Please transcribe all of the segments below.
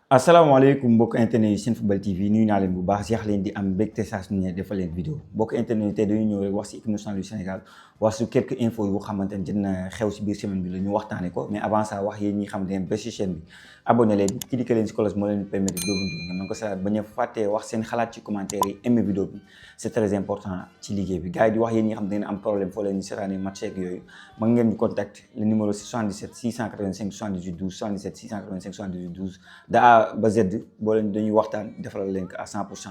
asalaamaaleykum mbokk internet yi Senfootball TV nuyu naa leen bu baax jeex leen di am mbégte saa su ne defal leen vidéo mbokk internet yi tey dañu ñëw rek wax si équipe nationale du Sénégal wax su quelques infos yu xamante ne dina xew si biir semaine bi la ñu waxtaane ko mais avant ça wax yéen ñi xam ne ba si chaîne bi abonné leen cliquer leen si cloche moo leen permettre vidéo bu ñu ngeen mën ko sa bañ a fàttee wax seen xalaat ci commentaire yi aimé vidéo bi c'est très important ci liggéey bi gars yi di wax yéen ñi xam ne dina am problème foo leen ñu seetaanee match ak yooyu mën ngeen di contact le numéro 77 685 78 12 77 685 78 12 de A ba Z boo leen dañuy waxtaan defaral leen ko à 100%.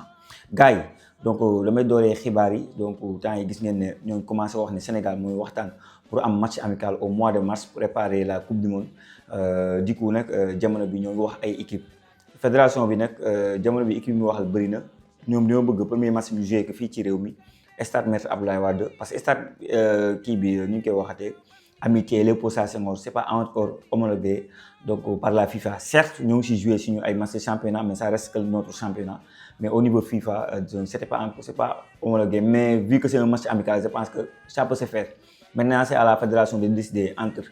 gars yi donc damay dooree xibaar yi donc temps yi gis ngeen ne ñoo commencé wax ne Sénégal mooy waxtaan pour am match amical au mois de mars pour préparer la coupe du monde du coup nag jamono bi ñoo ngi wax ay équipe fédération bi nag jamono bi équipe bi mu waxal bëri na ñoom ñoo bëgg premier match bi joué ko fii ci réew mi stade Maître Abdoulaye Wade parce que stade kii bi ñu ngi koy waxatee Amitié Léopold Sédar Senghor c'est pas encore homologué donc par la FIFA. Certes ñoo ngi si joué suñu ay match de championnat mais ça reste que notre championnat mais au niveau FIFA c'est pas homologué mais vu que c'est un match amical je pense que ça peut se faire maintenant c'est à la fédération de décider entre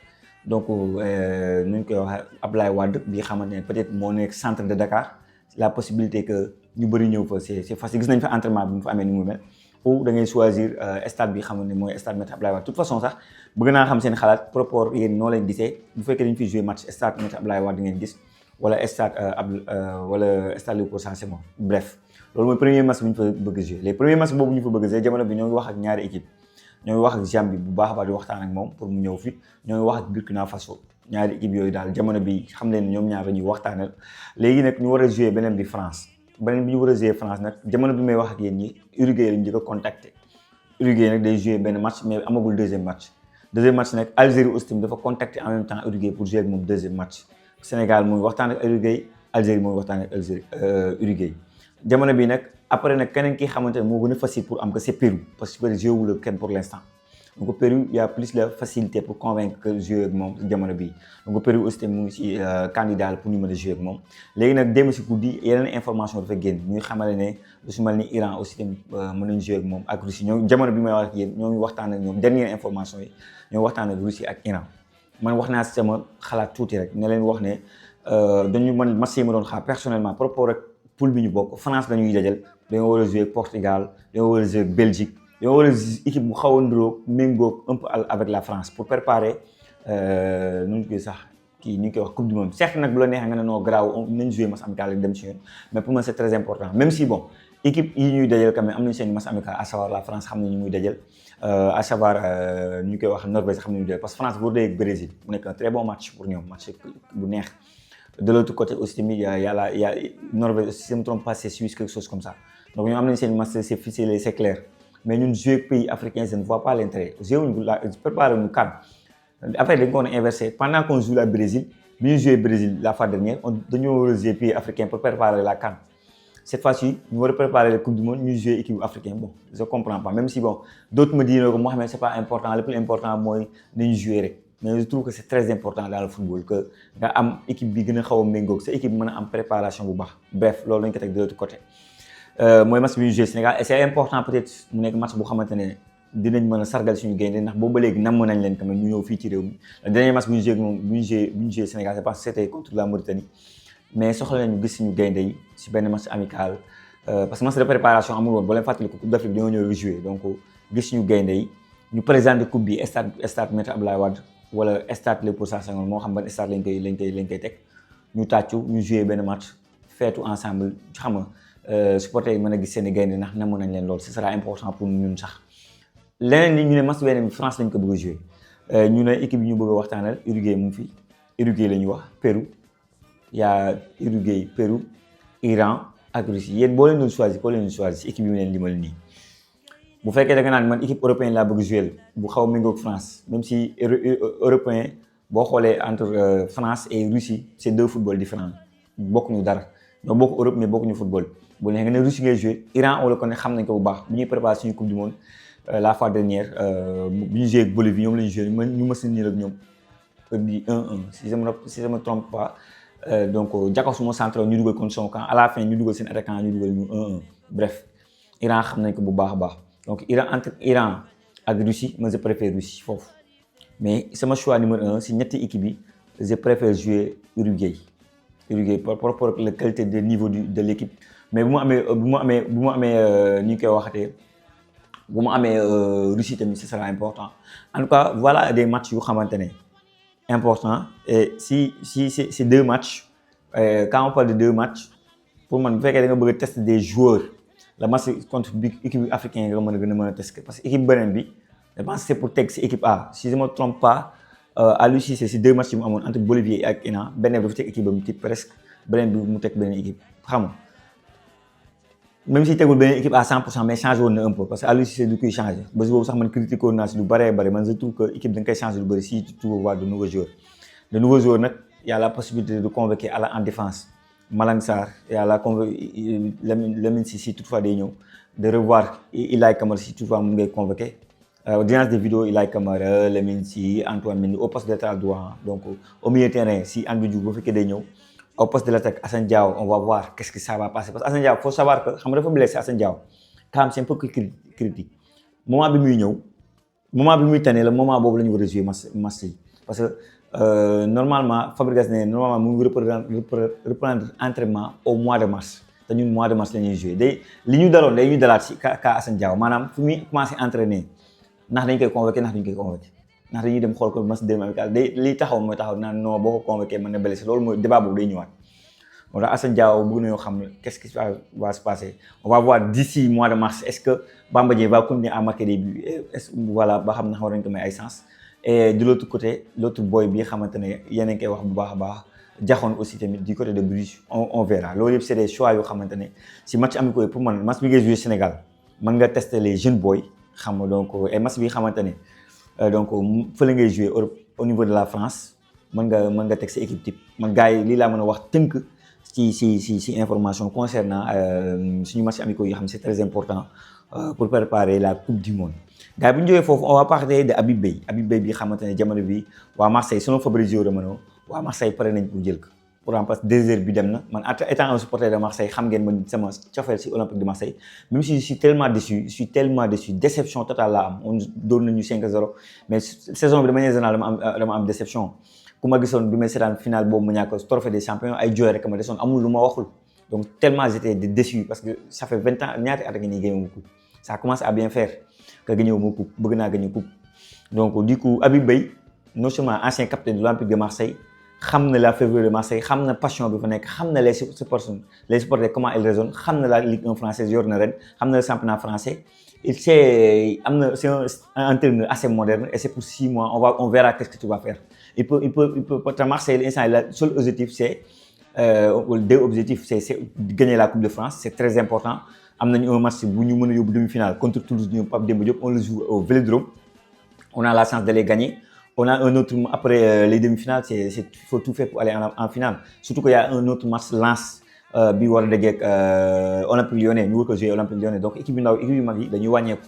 donc nu ñu koy waxee Abdoulaye Wade bi xamante ne peut-être moo nekk centre de Dakar la possibilité que ñu bëri ñëw fa c'est facile gis nañ fa entraînement bi mu fa amee ni mu mel ou da ngay choisir stade bi xamante ne mooy stade Maître Abdoulaye Wade de toute façon sax bëgg naa xam seen xalaat par rapport yéen noo leen gisee bu fekkee dañu fi jouer match stade Maître Abdoulaye Wade ngeen gis wala stade wala stade Léopold Sédar Senghor bref loolu mooy premier match bu ñu fa bëgg jouer les premiers matchs boobu ñu fa bëgg jouer jamono bi ñoo ngi wax ak ñaari équipe ñoo ngi wax ak Gambie bu baax a baax di waxtaan ak moom pour mu ñëw fi ñoo ngi wax ak Burkina Faso ñaari équipe yooyu daal jamono bi xam leen ñoom ñaar la ñuy waxtaanal léegi nag ñu war a jouer beneen bi France beneen bi ñu war a jouer France nag jamono bi may wax ak yéen ñi Uruguay lañu njëkk a contacter Uruguay nag day jouer benn match mais amagul deuxième match nag Algérie aussi tamit dafa contacter en même temps Uruguay pour jouer ak moom deuxième match Sénégal mooy waxtaan ak Uruguay Algérie mooy waxtaan ak Uruguay jamono bi nag après nag keneen ki xamante ne moo gën a facile pour am que c'est Pérou parce que Pérou joué wul kenn pour l'instant donc Pérou y a plus de facilité pour convaincre que jouer ak moom jamono bii donc Pérou aussi tamit mu ngi ci candidat pour ñu mën a jouer ak moom léegi nag démb si guddi yeneen information dafa génn ñuy xamale ne lu su mel ni Iran aussi tamit mën nañu jouer ak moom ak Russie ñoo jamono bi may wax ak yéen ñoo ngi waxtaan ak ñoom dernière information yi ñoo waxtaan ak Russie ak Iran man wax naa sama xalaat tuuti rek ne leen wax ne dañu man match yi ma doon xaar personnellement par rapport ak poule bi ñu bokk France dañuy dajal dañoo war a jouer Portugal dañoo war a jouer Belgique dañoo war a équipe bu xaw a ndróog méngóog un peu avec la France pour préparer nu ñu koy sax kii ñu koy wax coupe du monde certes nag bu la neexee nga ne non garaaw nañ jouer match amical rek dem si yoon mais pour moi c'est très important même si bon équipe yi ñuy dajal quand même am nañu seen match amical à savoir la France xam nañu muy dajal à savoir ñu koy wax Norvège xam nañu dajal parce que France bu dee ak Brésil mu nekk un très bon match pour ñoom match bu neex. De l'autre côté aussi il y a Norvège si je ne me trompe pas c'est Suisse quelque chose comme ça donc ñoo am nañu seen match c'est ficelé c'est clair mais ñun jouer pays africain je ne vois pas l'intérêt jouer wuñu la préparer ñu CAN après dañ ko war a inverser pendant qu'on joue la Brésil bi ñu jouer Brésil la fois dernière dañoo war a jouer pays africain pour préparer la CAN cette fois-ci ñu war a préparer la coupe du monde ñu jouer équipe africaine bon je comprends pas même si bon d'autres me disent que Mohamed c'est pas important le plus important mooy nañu jouer rek mais je trouve que c'est très important dans le football que nga am équipe bi gën a xaw a méngoog sa équipe mën a am préparation bu baax bref loolu lañ ko teg de l'autre côté mooy match bi ñu joué Sénégal et c'est important peut-être mu nekk match bu xamante ne dinañ mën a sargal suñu gaynde ndax boobu ba léegi namm nañ leen quand même ñu ñëw fii ci réew mi le dernier match bu ñu joué moom bu ñu joué Sénégal je pense que c'était contre la Mauritanie mais soxla nañu gis suñu gaynde yi si benn match amical parce que match de préparation amul woon boo leen fàttali ko Coupe d'Afrique dañoo ñëw jouer donc gis suñu gaynde yi ñu présenter coupe bi stade Maître Abdoulaye Wade wala stade Léopold Sédar Senghor moo xam ban stade lañ koy teg ñu tàccu ñu jouer benn match feetu ensemble xam nga supporters yi mën a gis seen i gaynde ndax namoon nañ leen lool ce sera important pour ñun sax leneen li ñu ne match beneen bi France lañ ko bëgg a jouer ñu ne équipe yi ñu bëgg a waxtaanal Uruguay mu ngi fi Uruguay la ñuy wax Pérou y'a Uruguay Pérou Iran ak Russie yéen boo leen doon choisir si équipe yi mu leen limal nii bu fekkee da nga naan man équipe européenne laa bëgg jouer bu xaw a méngoog France même si européen boo xoolee entre France et Russie c'est deux footballs différents bokkuñu dara ñoo bokk Europe mais bokkuñu football bu neexee nga ne Russie ngay jouer Iran on le connaît xam nañ ko bu baax bu ñuy préparer suñu coupe du monde la fois dernière bu ñu jouer ak Bolivie ñoom lañu jouer ñu mës a niil ak ñoom di 1-1 si je me trompe pas donc Jakobs suma central ñu dugal contre son camp à la fin ñu dugal seen attaquant ñu dugal ñu 1-1 bref Iran xam nañ ko bu baax a baax donc entre Iran ak Russie moi je préfère Russie foofu mais sama choix numéro 1 si ñetti équipe yi je préfère jouer Uruguay Uruguay par rapport ak la qualité de niveau de l'équipe mais bu mu amee ni ñu koy waxatee bu mu amee Russie tamit ce sera important en tout cas voilà des matchs yu xamante ne important et si c'est deux matchs quand on parle de deux matchs pour man bu fekkee da nga bëgg a tester des joueurs le match contre équipe africaine nga mën a tester parce que équipe beneen bi je pense que c'est pour teg si équipe A si je me trompe pas à Lucie c'est si deux matchs yi mu amoon entre Bolivie ak Ghana beneen bi dafa teg équipe ba mu tiit presque beneen bi mu teg beneen équipe xam nga même si tegul beneen équipe à 100% mais changé woon na un peu parce que à Lucie c'est du koy changé ba si boobu sax man critiqué woon naa si lu bëree bëri man je trouve que équipe da nga koy changé lu bëri si tu veux voir de nouveaux joueurs nag y a la possibilité de convoquer en défense Malang Sarr y a la Lamine Sy si toutefois day ñëw de revoir Ilaï Camara si toutefois mu ngay convoqué audience de vidéo Ilaï Camara Lamine Sy Antoine Mendy au poste de latéral droit donc au milieu terrain si André Diouf bu fekkee day ñëw au poste de l'attaque Assane Diao on va voir qu'est-ce que ça va passer parce que Assane Diao faut savoir que xam nga dafa blessé Assane Diao quand même c'est un peu critique moment bi muy tane la moment boobu la ñu war a jouer match yi parce que normalement Fabregas ne normalement mu ngi reprendre entraînement au mois de mars te ñun mois de mars la ñuy jouer day li ñu daloon day ñu dalaat si ka Assane Diao maanaam fu muy commencé entraîner ndax dañ koy convoqué ndax dañuy dem xool ko match de amical day li taxaw mooy taxaw naan non boo ko convoqué mën na blessé loolu mooy débat boobu day ñëwaat moo tax Assane Diao bëgg nañoo xam ne qu'est-ce qui va se passer on va voir d'ici mois de mars est-ce que Bamba Dieng va continuer à marquer des buts est-ce voilà ba xam na war nañ ko may ay sens et de l'autre côté l'autre boy bi xamante ne yéen a ngi koy wax bu baax a baax jaxoon aussi tamit du côté de Bruges on verra loolu yëpp c'est des choix yoo xamante ne si match amicaux yi pour man match bi ngay joué Sénégal mën nga tester les jeunes boys xam nga donc et match bi xamante ne donc fële ngay joué Europe au niveau de la France mën nga teg sa équipe type man gars yi lii laa mën a wax tënk ci information concernant suñu match amicaux yi xam ne c'est très important pour préparer la coupe du monde gars yi bu ñu jógee foofu on va parler de Habib Beye bi xamante ne jamono bi waa Marseille selon Fabrizio Romano waa Marseille pare nañ pour jël ko pour remplacer Désiré bi dem na man étant un supporter de Marseille xam ngeen man sama cofeel si Olympique de Marseille même si je suis tellement déçu déception totale la am on doon nañu 5-0 mais saison bi de manière générale dama am déception ku ma gisoon bi may seetaan final boobu mu ñàkk trophée des champions ay jooy rek ma desoon amul lu ma waxul donc tellement j'étais déçu parce que ça fait 20 ans ñaata at a ngi nii gagné wu coupe ça commence à bien faire que gagné wu coupe bëgg naa gagné coupe donc du coup Habib Beye non seulement ancien capitaine de l'Olympique de Marseille xam na la février de Marseille xam na passion bi fa nekk xam na les supporters comment ils raisonnent xam na la Ligue 1 française yor na ren xam na le championnat français c'est un entraîneur assez moderne et c'est pour 6 mois on verra qu'est-ce que tu vas faire il peut te Marseille l'instant le seul objectif c'est deux objectifs c'est gagner la Coupe de France c'est très important am nañu un match bu ñu mën a yóbbu demi-finale contre Toulouse ñu Pape Demba Diop on le joue au Vélodrome on a la chance de les gagner. On a un autre après les demi-finales, il faut tout faire pour aller en finale. Surtout qu'il y a un autre match Lens bi war a dajeek Olympique Lyonnais ñu war ko jouer Olympique Lyonnais donc équipe yu mag yi dañuy wàññeeku.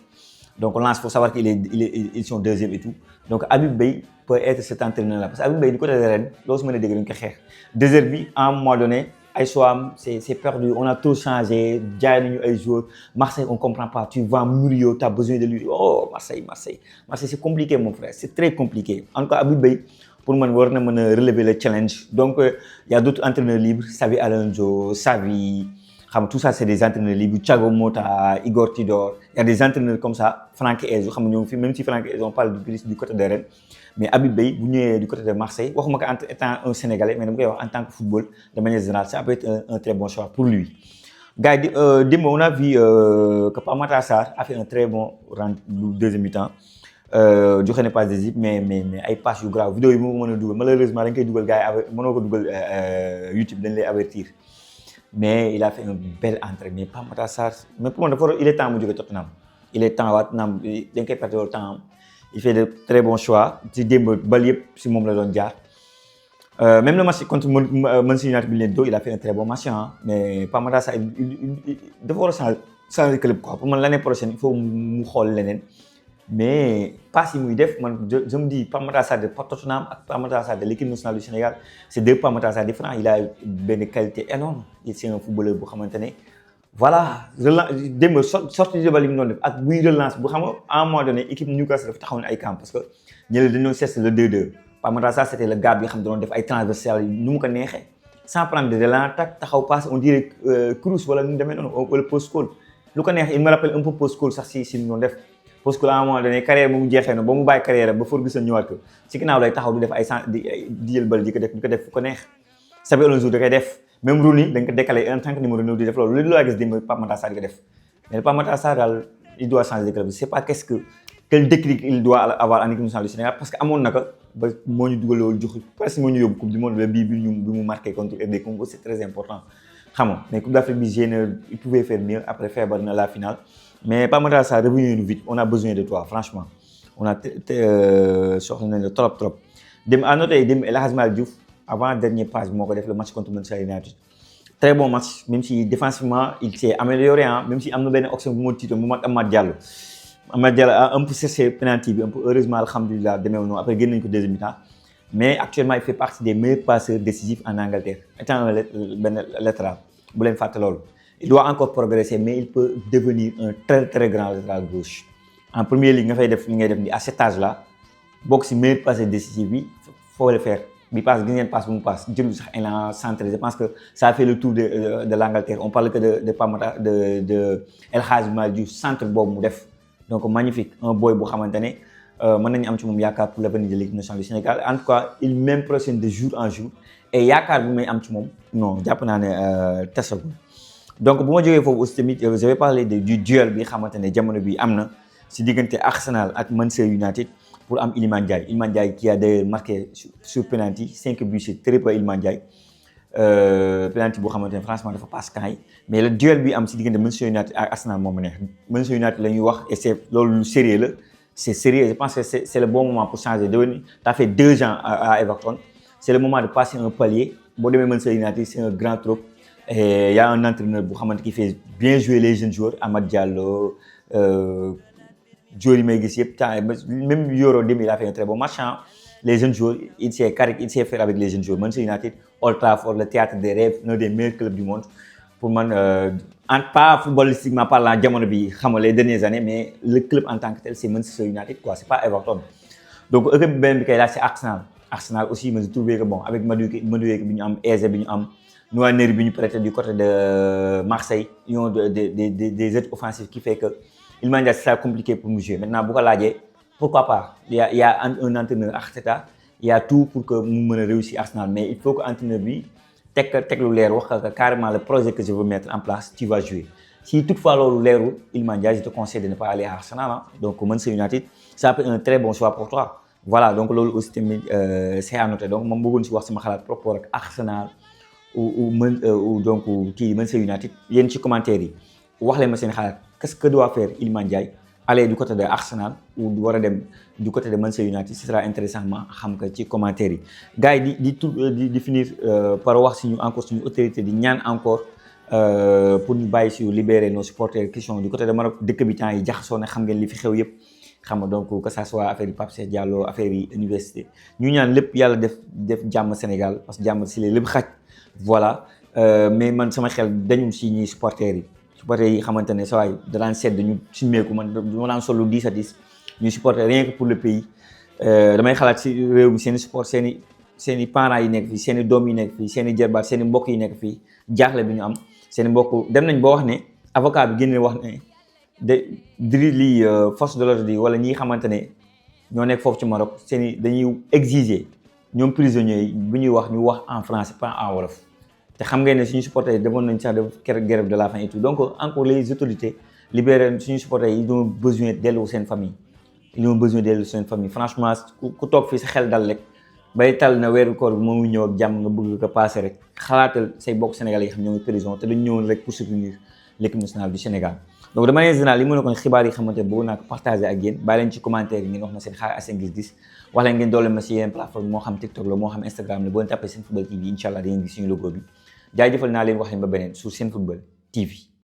Donc Lens faut savoir ils sont deuxième et tout. Donc Habib Beye peut être cet entraîneur là parce que Habib Beye du côté de Rennes loolu su ma nee dégg dañu ko xeex. Désert bi à un moment donné ay choix c'est perdu on a tout changé jaay nañu ay joueurs Marseille on comprend pas tu vends Murillo tu as besoin de lui oh Marseille c'est compliqué mon frère c'est très compliqué en tout cas Habib Beye pour man war na mën a relever le challenge donc il y a d'autres entraîneurs libres Xabi Alonso Xavi xam tout ça c'est des entraîneurs libres Thiago Motta Igor Tudor il y a des entraîneurs comme ça Franck Hez xam nga ñoom fi même si Franck Hez on parle du côté de Rennes mais Habib Beye bu ñëwee du côté de Marseille waxuma ko étant un Sénégalais mais dama koy wax en tant que football de manière générale ça peut être un très bon choix pour lui. Gars yi démb on a vu que Pape Matar Sarr a fait un très bon deuxième mi-temps joxe na passe décisive mais ay passes yu grave vidéo yi mu mën a dugal malheureusement dañ koy dugal gars yi mënoo ko dugal YouTube dañ lay avertir mais il a fait un bel entrée mais Pape Matar Sarr mais pour moi dafa il est temps mu jóge Tottenham il est temps waa Tottenham dañ koy perdre temps il fait de très bons choix ci démb bal yëpp si moom la doon jaar même le match contre Manchester United bi leen do il a fait un très bon match mais Pape Matar Sarr dafa war a changer club quoi pour man l'année prochaine il faut mu xool leneen mais passe yi muy def man je me dis Pape Matar Sarr de Tottenham ak Pape Matar Sarr de l'équipe nationale du Sénégal c'est deux Pape Matar Sarr différents il a benn qualité énorme c'est un footballeur bu xamante ne voilà démb sortie de balle yi mu doon def ak buy relance bu xam nga à un moment donné équipe Newcastle dafa taxaw ne ay camp parce que ñële dañoo cesse le 2-2 Pape Matar Sarr c'était le gars bi nga xam ne doon def ay transversales nu mu ko neexee sans prendre de l'élan taxaw passe on dirait cruise wala ñu demee noonu wala post call lu ko neex il me rappelle un peu post call sax si ñu def post call à un moment donné carrière mu jeexee na ba mu bàyyi carrière ba Ferguson ñëwaat ko ci ginnaaw lay taxaw di def ay di jël bal di ko def fu ko neex Xabi Alonso da koy def même Rooney dañ ko décalé en tant que numéro 9 di def loolu lu laa gis démb Pape Matar Sarr di ko def mais Pape Matar Sarr daal il doit changer de club c'est pas quel déclic il doit avoir en équipe nationale du Sénégal parce que amoon na ko ba moo ñu dugal loolu jox presque moo ñu yóbbu coupe du monde la bii bi mu marqué contre RD Congo c'est très important xam nga mais coupe d'Afrique bi génn il pouvait faire mieux après feebar na la finale mais Pape Matar Sarr revenu vite on a besoin de toi franchement on a soxla nañ la trop dem à noter dem El Hadji Malick Diouf avant dernier passe bi moo ko def le match contre Manchester United très bon match même si défensivement il s'est amélioré même si am na benn option bu ma tiitoon bu mag Amad Diallo a un peu cherché penalty bi un peu heureusement alhamdulilah demeewul noonu après génn nañu ko deuxième mi-temps mais actuellement il fait partie des meilleurs passeurs décisifs en Angleterre étant benn latéral bu leen fàtte loolu il doit encore progresser mais il peut devenir un très grand latéral gauche en première ligue nga fay def li ngay def ni à cet âge là bokk si meilleur passeur décisif bi faut le faire bi passe gis ngeen passe bu mu passe jël sax élan centré je pense que ça a fait le tour de l'Angleterre on parle que de Pamata de El Hadji Malick Diouf centre boobu mu def donc magnifique un boy bu xamante ne mën nañu am ci moom yaakaar pour l'avenir de l'équipe nationale du Sénégal en tout cas il m'impressionne de jour en jour et yaakaar bu may am ci moom non jàpp naa ne tasagul donc bu ma jógee foofu aussi tamit je vais parler du duel bi xamante ne jamono bi am na si diggante Arsenal ak Manchester United pour am Iliman Ndiaye qui a d'ailleurs marqué sur penalty 5 buts c'est très peu Iliman Ndiaye penalty boo xamante ne franchement dafa passe camp yi mais le duel bi am si diggante Manchester United ak Arsenal moom neex Manchester United la ñuy wax et c'est loolu sérieux la c'est sérieux je pense que c'est le bon moment pour changer de t'as fait 2 ans à Everton c'est le moment de passer un palier boo demee Manchester United c'est un grand trop et y a un entraîneur bu xamante qui fait bien jouer les jeunes joueurs Amad Diallo joueurs yi may gis yëpp même Yoro Deme il a fait un très bon match les jeunes joueurs il sait faire avec les jeunes joueurs Manchester United Old Trafford le théâtre des rêves l'un des meilleurs clubs du monde pour man pas footballistiquement parlant jamono bi xam nga les dernières années mais le club en tant que tel c'est Manchester United quoi c'est pas Everton donc équipe bi beneen bi kay là c'est Arsenal aussi mais je trouvais que bon avec Madueke bi ñu am Eze bi ñu am Nwaneri bi ñu prêté du côté de Marseille ils ont des aides offensives qui fait que Iliman Ndiaye c'est compliqué pour nous jouer maintenant bu ko laajee pourquoi pas il y a un entraîneur Arteta il y a tout pour que mu mën a réussir Arsenal mais il faut que entraîneur bi teg lu leer wax que carrément le projet que je veux mettre en place tu vas jouer si toutefois loolu leerul Iliman Ndiaye je te conseille de ne pas aller à Arsenal donc Manchester United ça peut être un très bon choix pour toi voilà donc loolu aussi tamit c'est à noter donc moom bëggoon si wax sama xalaat par rapport ak Arsenal ou donc kii Manchester United yéen ci commentaire yi wax leen ma seen xalaat qu'est-ce que doit faire Iliman Ndiaye aller du côté de Arsenal ou war a dem du côté de Manchester United ce sera intéressant ma xam que ci commentaire yi gars yi di finir par wax suñu encore suñu autorité di ñaan encore pour ñu bàyyi si libérer nos supporters qui sont du côté de Maroc dëkk bi temps yi jaxasoo na xam ngeen li fi xew yëpp xam nga donc que ça soit affaire yi Pape Cheikh Diallo affaire yi université ñu ñaan lépp yàlla def jàmm Sénégal parce que jàmm si lépp xaj voilà mais man sama xel dañu si ñuy supporters yi xamante ne saa waay daan sedd ñu simmeeku man ma daan solo 10 à 10 ñu supporter rien que pour le pays damay xalaat si réew mi seen i support seen i parents yi nekk fii seen i doom yi nekk fii seen i jarbaat seen i mbokk yi nekk fii jaaxle bi ñu am seen i mbokk dem nañ boo wax ne avocat bi génne wax ne diri lii force de l'ordre yi wala ñi xamante ne ñoo nekk foofu ci Maroc seen i dañuy exiger ñoom prisonniers yi bu ñuy wax ñu wax en français pas en wolof te xam ngeen ne suñu supporters yi demoon nañ sax def grève de la faim et tout donc encore les autorités libérées suñu supporters yi ils ont besoin dellu seen famille franchement ku toog fii sa xel dal rek bay tal na weeru koor bi moom mu ñëw ak jàmm nga bëgg ko passer rek xalaatal say bokk Sénégalais yi xam ñoo ngi prison te dañu ñëwoon rek pour soutenir l'équipe nationale du Sénégal donc de manière générale li mu nekkoon xibaar yi xamante bëgg naa ko partager ak yéen bàyyi leen ci commentaire yi ngeen wax ma seen xalaat ak seen gis-gis wax leen ngeen doole ma si yeneen plateforme moo xam TikTok la moo xam Instagram la boo leen tapé Senfootball TV incha allah da ngeen gis suñu logo bi jaajëfal naa leen wax leen ba beneen sur Senfootball TV